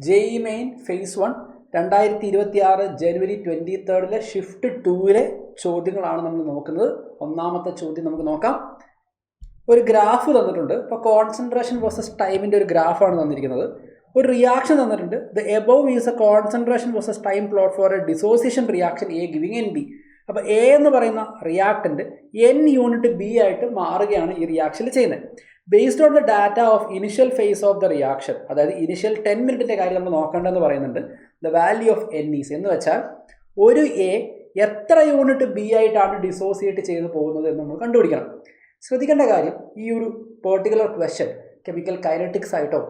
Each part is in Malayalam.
JEE മെയിൻ ഫേസ് 1 2026 ജനുവരി 23 ഷിഫ്റ്റ് 2 ചോദ്യങ്ങളാണ് നമ്മൾ നോക്കുന്നത്. ഒന്നാമത്തെ ചോദ്യം നമുക്ക് നോക്കാം. ഒരു ഗ്രാഫ് തന്നിട്ടുണ്ട്. ഇപ്പോൾ കോൺസെൻട്രേഷൻ വേഴ്സസ് ടൈമിൻ്റെ ഒരു ഗ്രാഫാണ് തന്നിരിക്കുന്നത്. ഒരു റിയാക്ഷൻ തന്നിട്ടുണ്ട്. The above is a concentration versus time plot for a dissociation reaction A giving NB. അപ്പോൾ എ എന്ന് പറയുന്ന റിയാക്ടൻ്റ് N യൂണിറ്റ് B ആയിട്ട് മാറുകയാണ് ഈ റിയാക്ഷനിൽ ചെയ്യുന്നത്. Based on the data of initial phase of the reaction, അതായത് ഇനിഷ്യൽ 10 മിനിറ്റിൻ്റെ കാര്യം നമ്മൾ നോക്കേണ്ടതെന്ന് പറയുന്നുണ്ട്. The value of N is എന്ന് വെച്ചാൽ ഒരു എ എത്ര യൂണിറ്റ് B ആയിട്ടാണ് ഡിസോസിയേറ്റ് ചെയ്ത് പോകുന്നത് എന്ന് നമ്മൾ കണ്ടുപിടിക്കണം. ശ്രദ്ധിക്കേണ്ട കാര്യം, ഈ ഒരു പെർട്ടിക്കുലർ ക്വസ്റ്റ്യൻ കെമിക്കൽ കൈനറ്റിക്സ് ആയിട്ടോ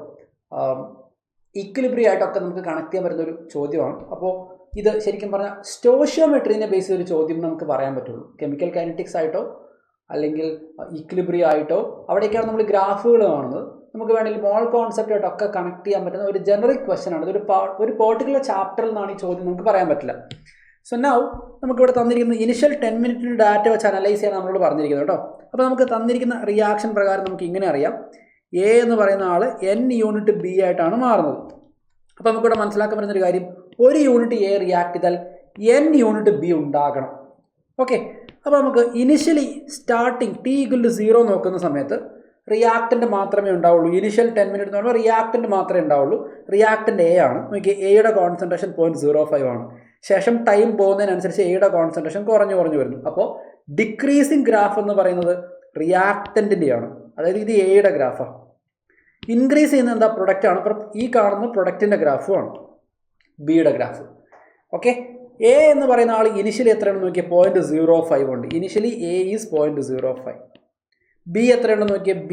ഈക്വിലിബ്രിയം ആയിട്ടൊക്കെ നമുക്ക് കണക്ട് ചെയ്യാൻ പറ്റുന്ന ഒരു ചോദ്യമാണ്. അപ്പോൾ ഇത് ശരിക്കും പറഞ്ഞാൽ സ്റ്റോഷ്യോമെട്രീനെ ബേസ് ചെയ്തൊരു ചോദ്യം നമുക്ക് പറയാൻ പറ്റുള്ളൂ. കെമിക്കൽ കൈനറ്റിക്സ് ആയിട്ടോ അല്ലെങ്കിൽ ഈക്വിലിബ്രിയം ആയിട്ടോ അവിടേക്കാണ് നമ്മൾ ഗ്രാഫുകൾ കാണുന്നത്. നമുക്ക് വേണമെങ്കിൽ മോൾ കോൺസെപ്റ്റ് ആയിട്ടൊക്കെ കണക്ട് ചെയ്യാൻ പറ്റുന്ന ഒരു ജനറിക് ക്വസ്റ്റ്യൻ ആണ്. ഒരു പെർട്ടിക്കുലർ ചാപ്റ്ററിൽ നിന്നാണ് ഈ ചോദ്യം നമുക്ക് പറയാൻ പറ്റില്ല. സോ നൗ നമുക്കിവിടെ തന്നിരിക്കുന്ന ഇനിഷ്യൽ 10 മിനിറ്റിൻ്റെ ഡാറ്റ വെച്ച് അനലൈസ് ചെയ്യാൻ നമ്മളോട് പറഞ്ഞിരിക്കുന്നത് കേട്ടോ. അപ്പോൾ നമുക്ക് തന്നിരിക്കുന്ന റിയാക്ഷൻ പ്രകാരം നമുക്ക് ഇങ്ങനെ അറിയാം, എ എന്ന് പറയുന്ന ആൾ N യൂണിറ്റ് B ആയിട്ടാണ് മാറുന്നത്. അപ്പോൾ നമുക്കിവിടെ മനസ്സിലാക്കാൻ പറ്റുന്നൊരു കാര്യം, ഒരു യൂണിറ്റ് എ റിയാക്ട് ചെയ്താൽ N യൂണിറ്റ് B ഉണ്ടാകണം. ഓക്കെ, അപ്പോൾ നമുക്ക് ഇനിഷ്യലി സ്റ്റാർട്ടിങ് T=0 നോക്കുന്ന സമയത്ത് റിയാക്റ്റൻ്റ് മാത്രമേ ഉണ്ടാവുള്ളൂ. ഇനിഷ്യൽ 10 മിനിറ്റ് എന്ന് പറയുമ്പോൾ റിയാക്റ്റൻ്റ് മാത്രമേ ഉണ്ടാവുള്ളൂ. റിയാക്റ്റൻ്റ് എ ആണ്. നോക്കി, എയുടെ കോൺസെൻട്രേഷൻ 0.05 ആണ്. ശേഷം ടൈം പോകുന്നതിനനുസരിച്ച് എയുടെ കോൺസെൻട്രേഷൻ കുറഞ്ഞു വരുന്നു. അപ്പോൾ ഡിക്രീസിങ് ഗ്രാഫ് എന്ന് പറയുന്നത് റിയാക്റ്റൻറ്റിൻ്റെയാണ്, അതായത് ഇത് എയുടെ ഗ്രാഫാണ്. ഇൻക്രീസ് ചെയ്യുന്ന എന്താ, പ്രൊഡക്റ്റാണ്. അപ്പോൾ ഈ കാണുന്ന പ്രൊഡക്റ്റിൻ്റെ ഗ്രാഫുമാണ് ബിയുടെ ഗ്രാഫ്. ഓക്കെ, എ എന്ന് പറയുന്ന ആൾ ഇനിഷ്യലി എത്രയാണെന്ന് നോക്കിയാൽ 0.05 ഉണ്ട്. Initially A is 0.05. ബി എത്രയുണ്ടെന്ന് നോക്കിയാൽ B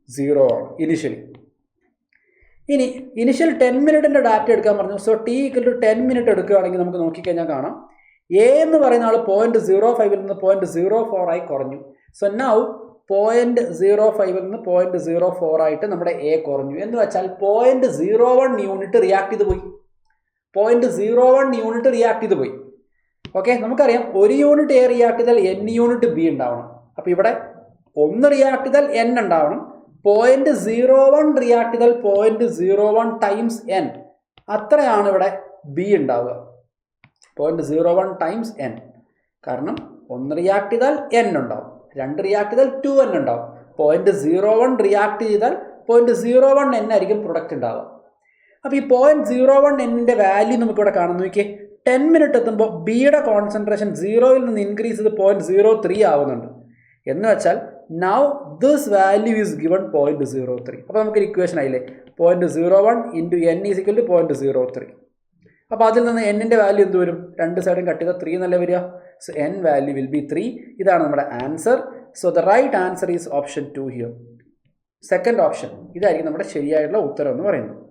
0 ആണ് ഇനിഷ്യലി. ഇനി ഇനിഷ്യൽ 10 മിനിറ്റിൻ്റെ ഡാറ്റ എടുക്കാൻ പറഞ്ഞു. സോ T=10 മിനിറ്റ് എടുക്കുകയാണെങ്കിൽ നമുക്ക് നോക്കിക്കഴിഞ്ഞാൽ കാണാം, എ എന്ന് പറയുന്ന ആൾ 0.05 നിന്ന് 0.04 ആയി കുറഞ്ഞു. സോ നൗ 0.05 നിന്ന് 0.04 ആയിട്ട് നമ്മുടെ എ കുറഞ്ഞു. എന്ന് വെച്ചാൽ 0.01 യൂണിറ്റ് റിയാക്ട് ചെയ്ത് പോയി. 0.01 യൂണിറ്റ് റിയാക്ട് ചെയ്ത് പോയി. ഓക്കെ, നമുക്കറിയാം ഒരു യൂണിറ്റ് എ റിയാക്ട് ചെയ്താൽ N യൂണിറ്റ് B ഉണ്ടാവണം. അപ്പോൾ ഇവിടെ 1 റിയാക്ട് ചെയ്താൽ N ഉണ്ടാവണം. 0.01 റിയാക്ട് ചെയ്താൽ 0.01 ടൈംസ് N, അത്രയാണ് ഇവിടെ B ഉണ്ടാവുക. 0.01 ടൈംസ് N, കാരണം 1 റിയാക്ട് ചെയ്താൽ N ഉണ്ടാവും, 2 റിയാക്ട് ചെയ്താൽ 2N ഉണ്ടാവും. 0.01 റിയാക്ട് ചെയ്താൽ 0.01 N ആയിരിക്കും പ്രൊഡക്റ്റ് ഉണ്ടാവുക. അപ്പോൾ ഈ 0.01 Nൻ്റെ വാല്യൂ നമുക്കിവിടെ കാണുന്നു. നോക്കിയേ, 10 മിനിറ്റ് എത്തുമ്പോൾ ബിയുടെ കോൺസെൻട്രേഷൻ 0യിൽ നിന്ന് ഇൻക്രീസ് ചെയ്ത് 0.03 ആവുന്നുണ്ട്. എന്ന് വെച്ചാൽ now this value is given 0.03. അപ്പോൾ നമുക്കൊരു ഇക്വേഷൻ ആയില്ലേ, 0.01 into N is equal to 0.03. അപ്പോൾ അതിൽ നിന്ന് Nൻ്റെ വാല്യൂ എന്ത് വരും, രണ്ട് സൈഡും കട്ട് ചെയ്താൽ 3 എന്നല്ലേ വരിക. So N value will be 3. ഇതാണ് നമ്മുടെ answer. So the right answer is option 2 here. Second option ഇതായിരിക്കും നമ്മുടെ ശരിയായിട്ടുള്ള ഉത്തരം എന്ന് പറയുന്നത്.